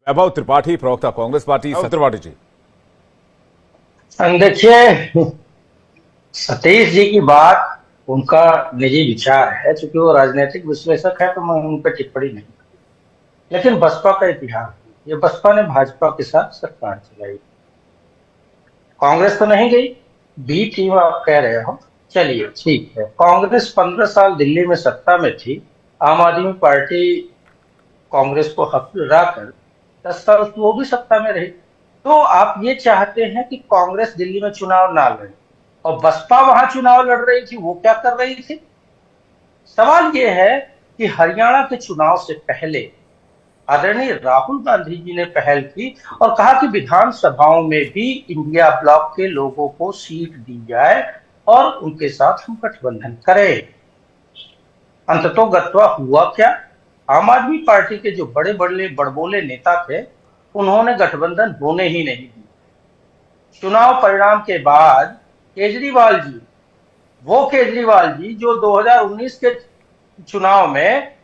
वैभव त्रिपाठी, प्रवक्ता कांग्रेस पार्टी। त्रिपाठी जी, देखिए, सतीश जी की बात उनका निजी विचार है। चूंकि वो राजनीतिक विश्लेषक है तो मैं उन पर टिप्पणी नहीं करूं। लेकिन बसपा का इतिहास, ये बसपा ने भाजपा के साथ सरकार चलाई, कांग्रेस तो नहीं गई। बी टीम आप कह रहे हो, चलिए ठीक है। कांग्रेस 15 साल दिल्ली में सत्ता में थी। आम आदमी पार्टी कांग्रेस को हराकर 10 साल वो भी सत्ता में रही। तो आप ये चाहते हैं कि कांग्रेस दिल्ली में चुनाव ना लड़े और बसपा वहां चुनाव लड़ रही थी, वो क्या कर रही थी? सवाल ये है कि हरियाणा के चुनाव से पहले आदरणीय राहुल गांधी जी ने पहल की और कहा कि विधानसभाओं में भी इंडिया ब्लॉक के लोगों को सीट दी जाए और उनके साथ हम गठबंधन करें। अंततोगत्वा हुआ क्या? आम आदमी पार्टी के जो बड़े बड़े बड़बोले नेता थे, उन्होंने गठबंधन होने ही नहीं दिया। चुनाव परिणाम के बाद केजरीवाल जी, वो केजरीवाल जी जो 2019 के चुनाव में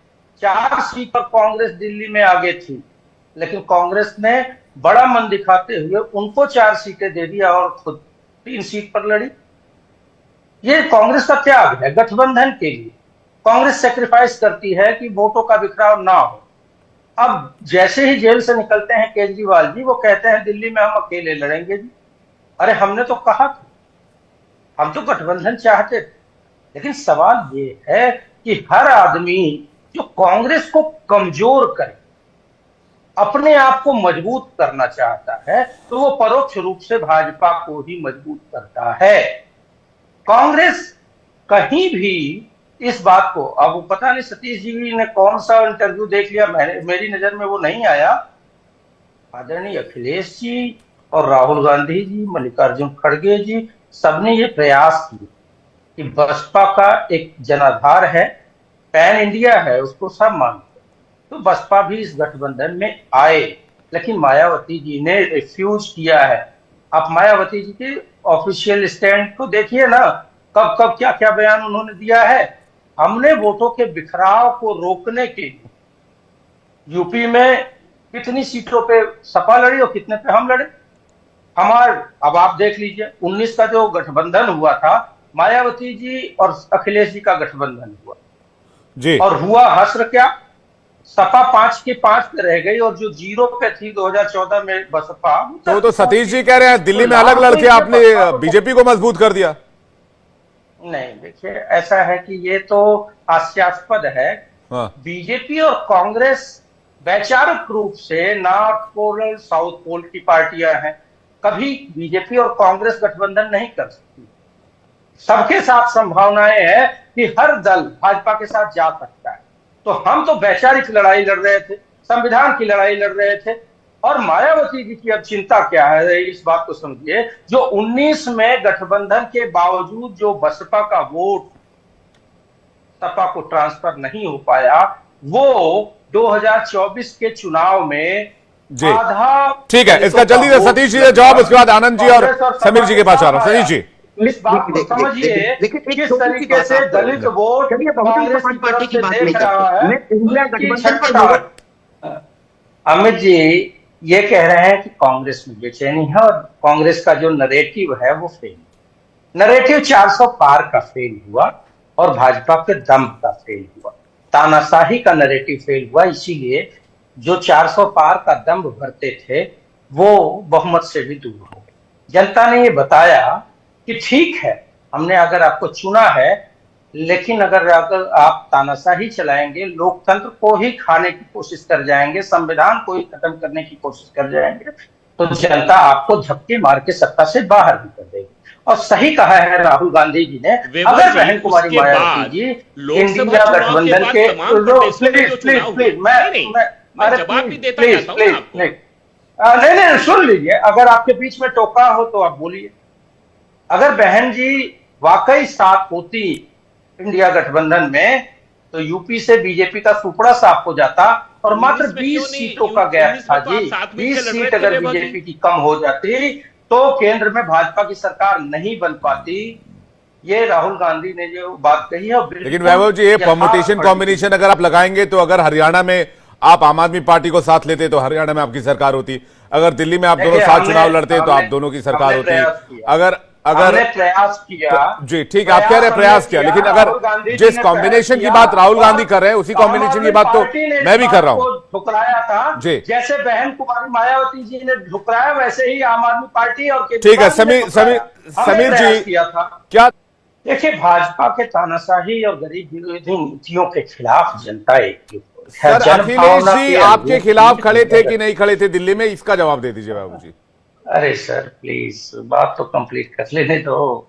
4 सीट पर कांग्रेस दिल्ली में आगे थी, लेकिन कांग्रेस ने बड़ा मन दिखाते हुए उनको 4 सीटें दे दिया और खुद 3 सीट पर लड़ी। ये कांग्रेस का त्याग है गठबंधन के लिए। कांग्रेस सेक्रीफाइस करती है कि वोटों का बिखराव ना हो। अब जैसे ही जेल से निकलते हैं केजरीवाल जी, वो कहते हैं दिल्ली में हम अकेले लड़ेंगे जी। अरे हमने तो कहा था, हम तो गठबंधन चाहते थे। लेकिन सवाल ये है कि हर आदमी जो कांग्रेस को कमजोर करे, अपने आप को मजबूत करना चाहता है, तो वो परोक्ष रूप से भाजपा को ही मजबूत करता है। कांग्रेस कहीं भी इस बात को, अब पता नहीं सतीश जी ने कौन सा इंटरव्यू देख लिया, मेरी नजर में वो नहीं आया। आदरणीय अखिलेश जी और राहुल गांधी जी, मल्लिकार्जुन खड़गे जी, सबने ये प्रयास किए कि बसपा का एक जनाधार है, पैन इंडिया है, उसको सब मानते, तो बसपा भी इस गठबंधन में आए। लेकिन मायावती जी ने रिफ्यूज किया है। आप मायावती जी के ऑफिशियल स्टैंड को देखिए ना, कब कब क्या क्या बयान उन्होंने दिया है। हमने वोटों के बिखराव को रोकने के लिए यूपी में कितनी सीटों पे सपा लड़ी और कितने पे हम लड़े। अब आप देख लीजिए, 19 का जो गठबंधन हुआ था, मायावती जी और अखिलेश जी का गठबंधन हुआ जी, और हुआ हश्र क्या? सपा 5 के 5 पे रह गई और जो 0 पे थी 2014 में बसपा, तो सतीश जी कह रहे हैं दिल्ली में अलग लड़के आपने बीजेपी को मजबूत कर दिया। नहीं, देखिए ऐसा है कि ये तो हास्यास्पद है। हाँ। बीजेपी और कांग्रेस वैचारिक रूप से नॉर्थ पोल और साउथ पोल की पार्टियां हैं। कभी बीजेपी और कांग्रेस गठबंधन नहीं कर सकती। सबके साथ संभावनाएं हैं कि हर दल भाजपा के साथ जा सकता है। तो हम तो वैचारिक लड़ाई लड़ रहे थे, संविधान की लड़ाई लड़ रहे थे। और मायावती जी की अब चिंता क्या है, इस बात को समझिए। जो 19 में गठबंधन के बावजूद जो बसपा का वोट सपा को ट्रांसफर नहीं हो पाया, वो 2024 के चुनाव में जी आधा। ठीक है, इसका जल्दी से सतीश जी से जवाब, उसके बाद आनंद जी और समीर जी के पास आ रहा हूं। सतीश जी, इस बात को समझिए किस तरीके से दलित वोट कांग्रेस की तरफ से देख रहा है। अमित जी ये कह रहे हैं कि कांग्रेस में बेचैनी है और कांग्रेस का जो नरेटिव है वो फेल। नरेटिव 400 पार का फेल हुआ और भाजपा के दम का फेल हुआ। तानाशाही का नरेटिव फेल हुआ, इसीलिए जो 400 पार का दम्भ भरते थे वो बहुमत से भी दूर हो गए। जनता ने ये बताया कि ठीक है, हमने अगर आपको चुना है, लेकिन अगर आप तानाशाही चलाएंगे, लोकतंत्र को ही खाने की कोशिश कर जाएंगे, संविधान को ही खत्म करने की कोशिश कर जाएंगे, तो जनता आपको धक्के मार के सत्ता से बाहर भी कर देगी। और सही कहा है राहुल गांधी जी ने, अगर बहन कुमारी मायावती जी इंडिया गठबंधन के, प्लीज नहीं, सुन लीजिए, अगर आपके बीच में टोका हो तो आप बोलिए। अगर बहन जी वाकई साथ होती इंडिया गठबंधन में, तो यूपी से बीजेपी का सुपड़ा साफ हो जाता और मात्र 20 सीटों का गैप था जी। 20 सीट अगर बीजेपी की कम हो जाती तो केंद्र में भाजपा की सरकार नहीं बन पाती। ये राहुल गांधी ने जो बात कही है, लेकिन वैभव जी, ये परमुटेशन कॉम्बिनेशन अगर आप लगाएंगे तो अगर हरियाणा में आप आम आदमी पार्टी को साथ लेते तो हरियाणा में आपकी सरकार होती, अगर दिल्ली में आप दोनों देखिए, साथ चुनाव लड़ते तो आप दोनों की सरकार हमने प्रयास होती। किया। अगर हमने अगर प्रयास किया जी ठीक, आप कह रहे हैं प्रयास किया, लेकिन राहुल गांधी अगर जी जिस ने कॉम्बिनेशन की प्रयास बात किया राहुल और गांधी कर रहे हैं उसी आम कॉम्बिनेशन आदमी की बात तो पार्टी ने मैं भी इस कर रहा बात हूं। को ठुकराया था। जी। जैसे बहन कुमारी मायावती जी ने ठुकराया, वैसे ही आम आदमी पार्टी और ठीक है, केजरीवाल ने ठुकराया। हमने समीर प्रयास जी किया था। क्या देखिए, भाजपा के तानाशाही और गरीब विरोधी नीतियों के खिलाफ जनता एकजुट है। सर, अखिलेश जनभावना जी के आपके अनुरूप खिलाफ ही खड़े थे कि जगत- नहीं खड़े थे दिल्ली में, इसका जवाब दे दीजिए बाबू जी। अरे सर प्लीज, बात तो कंप्लीट कर लेने दो।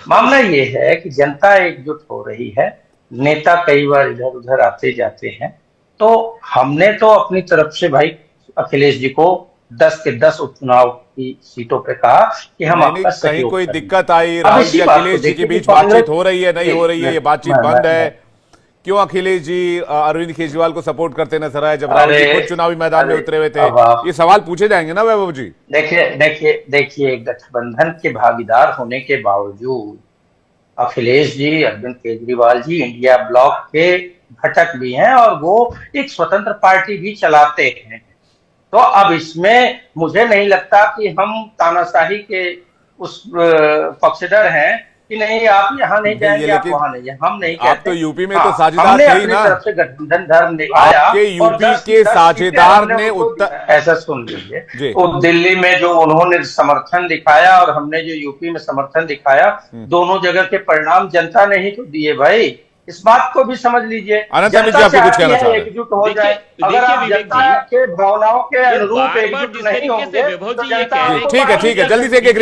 मामला ये है कि जनता एकजुट हो रही है, नेता कई बार इधर उधर आते जाते हैं, तो हमने तो अपनी तरफ से भाई अखिलेश जी को 10 के 10 उपचुनाव की सीटों पे कहा कि हम नहीं, आपका कहीं सहयोग कोई करेंगे। दिक्कत आई, अब राहुल इसी जी बात को अखिलेश जी के देखिए बीच कि कांग्रेस- बातचीत हो रही है नहीं हो रही है, ये बातचीत बंद है, क्यों अखिलेश जी अरविंद केजरीवाल को सपोर्ट करते नजर आए जब राहुल जी खुद चुनावी मैदान में उतरे हुए थे? ये सवाल पूछे जाएंगे ना वैभव जी। देखिए गठबंधन के भागीदार होने के बावजूद अखिलेश जी, अरविंद केजरीवाल जी इंडिया ब्लॉक के घटक भी हैं और वो एक स्वतंत्र पार्टी भी चलाते हैं। तो अब इसमें मुझे नहीं लगता कि हम तानाशाही के उस पक्षधर हैं कि नहीं आप यहाँ नहीं जाएंगे, आप वहां नहीं जाएंगे। हम नहीं कहते। आप तो यूपी में तो साझेदार हमने थे ही अपनी ना। तरफ से गठबंधन धर्म दिखाया। आपके और यूपी 10 के 10 साझेदार सीटें ने उनको उत्तर ऐसा सुन लीजिए, जी। तो दिल्ली में जो उन्होंने समर्थन दिखाया और हमने जो यूपी में समर्थन दिखाया, दोनों जगह के परिणाम जनता ने ही तो दिए भाई। इस बात को भी समझ लीजिए। अनंत अमित जी, आपको कुछ कहना चाह रहे हैं? एकजुट हो जाए। अगर आप जनता के भावनाओं के अनुरूप एकजुट नहीं होंगे तो जनता ठीक है, जल्दी से एक